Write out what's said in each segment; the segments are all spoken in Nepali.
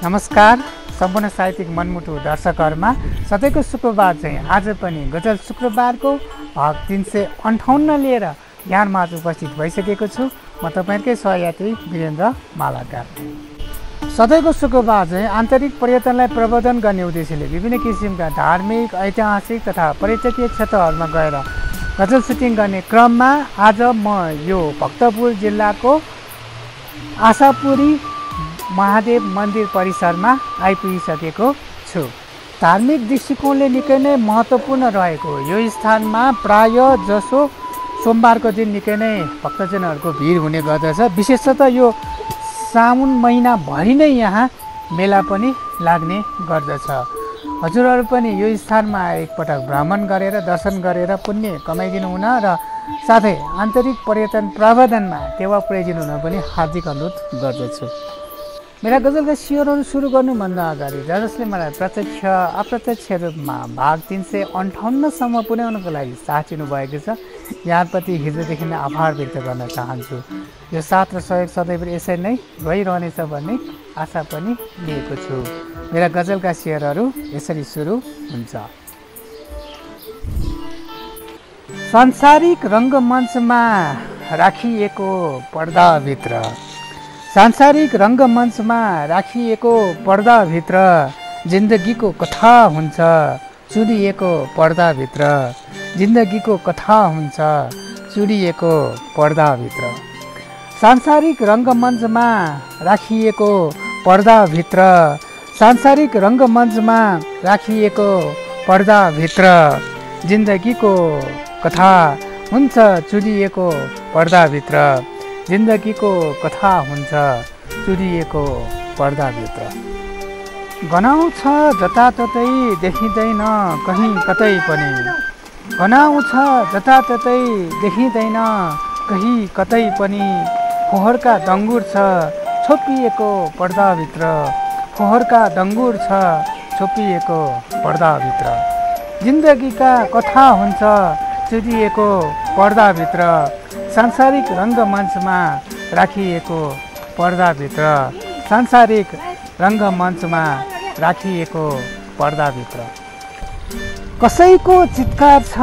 नमस्कार सम्पूर्ण साहित्यिक मनमुटु दर्शकहरुमा सधैँको शुक्रबार चाहिँ आज पनि गजल शुक्रबारको भाग 358 लिएर यहाँमाझ उपस्थित भइसकेको छु। म तपाईहरुकै सहयात्री वीरेन्द्र मालाकार। सधैँको शुक्रबार चाहिँ आन्तरिक पर्यटनलाई प्रवर्धन गर्ने उद्देश्यले विभिन्न किसिमका धार्मिक, ऐतिहासिक तथा पर्यटकीय क्षेत्रहरुमा गएर गजल सुटिङ गर्ने क्रममा आज म यो भक्तपुर जिल्लाको आशापुरी महादेव मन्दिर परिसरमा आइपुगिसकेको छु। धार्मिक दृष्टिकोणले निकै नै महत्त्वपूर्ण रहेको यो स्थानमा प्राय जसो सोमबारको दिन निकै नै भक्तजनहरूको भिड हुने गर्दछ। विशेषतः यो साउन महिनाभरि नै यहाँ मेला पनि लाग्ने गर्दछ। हजुरहरू पनि यो स्थानमा एकपटक भ्रमण गरेर दर्शन गरेर पुण्य कमाइदिनु हुन र साथै आन्तरिक पर्यटन प्रवर्धनमा टेवा पुर्याइदिनु हुन पनि हार्दिक अनुरोध गर्दछु। मेरा गजलका सियोरहरू सुरु गर्नुभन्दा अगाडि जसले मलाई प्रत्यक्ष अप्रत्यक्ष रूपमा भाग 358सम्म पुर्याउनको लागि साथ दिनुभएको छ, यहाँप्रति हृदयदेखि नै आभार व्यक्त गर्न चाहन्छु। यो साथ र सहयोग सधैँ यसरी नै रहिरहनेछ भन्ने आशा पनि लिएको छु। मेरा गजलका सियोरहरू यसरी सुरु हुन्छ। सांसारिक रङ्गमञ्चमा राखिएको पर्दाभित्र, सांसारिक रङ्गमञ्चमा राखिएको पर्दाभित्र जिन्दगीको कथा हुन्छ चुरिएको पर्दाभित्र, जिन्दगीको कथा हुन्छ चुरिएको पर्दाभित्र। सांसारिक रङ्गमञ्चमा राखिएको पर्दाभित्र, सांसारिक रङ्गमञ्चमा राखिएको पर्दाभित्र जिन्दगीको कथा हुन्छ चुरिएको पर्दाभित्र, जिन्दगीको कथा हुन्छ चुरिएको पर्दाभित्र। गनाउँछ जताततै देखिँदैन कहीँ कतै पनि, गनाउँछ जताततै देखिँदैन कहीँ कतै पनि, फोहोरका दङ्गुर छ छोपिएको पर्दाभित्र, फोहोरका दङ्गुर छ छोपिएको पर्दाभित्र। जिन्दगीका कथा हुन्छ चुरिएको पर्दाभित्र, सांसारिक रङ्गमञ्चमा राखिएको पर्दाभित्र, सांसारिक रङ्गमञ्चमा राखिएको पर्दाभित्र। कसैको चित्कार छ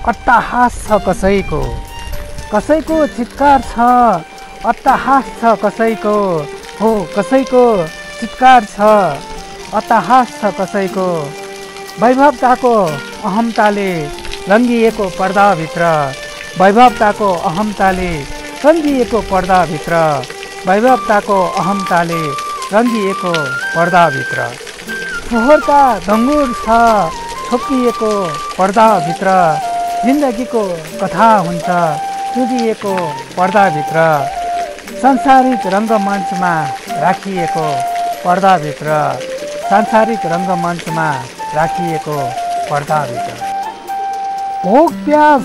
अट्टहास छ कसैको, कसैको चित्कार छ अट्टहास छ कसैको, हो कसैको चित्कार छ अट्टहास छ कसैको। वैभवताको अहमताले रङ्गिएको पर्दाभित्र, वैभवताको अहमताले रङ्गिएको पर्दाभित्र, वैभवताको अहमताले रङ्गिएको पर्दाभित्र। फोहोरका दङ्गुर छ छोपिएको पर्दाभित्र, जिन्दगीको कथा हुन्छ चुरिएको पर्दाभित्र। सांसारिक रङ्गमञ्चमा राखिएको पर्दाभित्र, सांसारिक रङ्गमञ्चमा राखिएको पर्दाभित्र। भोक प्यास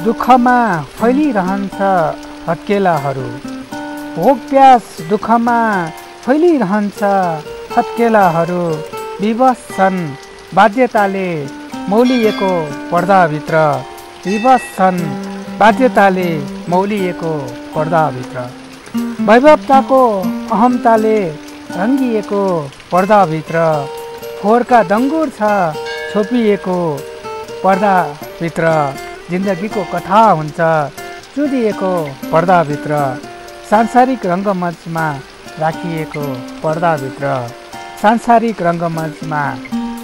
दुःखमा फैलिरहन्छ हत्केलाहरू, भोक प्यास दुःखमा फैलिरहन्छ हत्केलाहरू। विवश छन् बाध्यताले मौलिएको पर्दाभित्र, विवश छन् बाध्यताले मौलिएको पर्दाभित्र। वैभवताको अहमताले रङ्गिएको पर्दाभित्र, फोहोरका दङ्गुर छ छोपिएको पर्दाभित्र, जिन्दगीको कथा हुन्छ चुरिएको पर्दाभित्र। सांसारिक रङ्गमञ्चमा राखिएको पर्दाभित्र, सांसारिक रङ्गमञ्चमा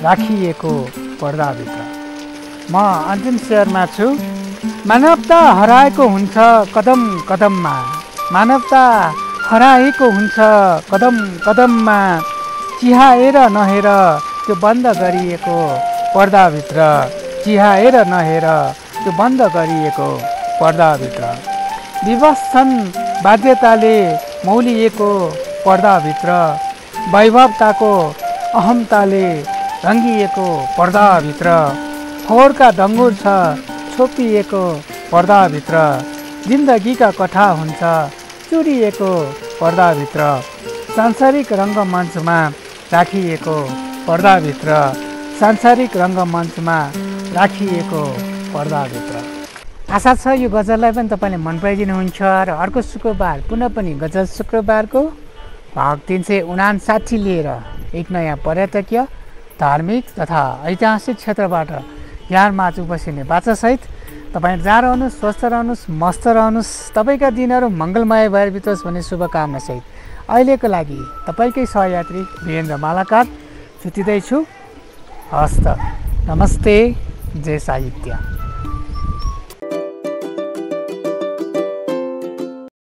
राखिएको पर्दाभित्र। म अन्तिम शेरमा छु। मानवता हराएको हुन्छ कदम कदममा, मानवता हराएको हुन्छ कदम कदममा। चिहाएर नहेर त्यो बन्द गरिएको पर्दाभित्र, चिहाएर नहेर त्यो बन्द गरिएको पर्दाभित्र। विवश छन् बाध्यताले मौलिएको पर्दाभित्र, वैभवताको अहमताले रङ्गिएको पर्दाभित्र। फोहोरका दङ्गुर छ छोपिएको पर्दाभित्र, जिन्दगीका कथा हुन्छ चुरिएको पर्दाभित्र। सांसारिक रङ्गमञ्चमा राखिएको पर्दाभित्र, सांसारिक रङ्गमञ्चमा राखिएको पर्दाभित्र। आशा छ यो गजललाई पनि तपाईँले मन पराइदिनुहुन्छ र अर्को शुक्रबार पुनः पनि गजल शुक्रबारको भाग 359 लिएर एक नयाँ पर्यटकीय धार्मिक तथा ऐतिहासिक क्षेत्रबाट ज्ञानमाझ उपस्थिने बाचासहित तपाईँ जहाँ रहनुहोस् स्वस्थ रहनुहोस् मस्त रहनुहोस् तपाईँका दिनहरू मङ्गलमय भएर बितोस् भन्ने शुभकामनासहित अहिलेको लागि तपाईँकै सहयात्री वीरेन्द्र मालाकार छुट्टिँदैछु। हस्त नमस्ते, जय साहित्य।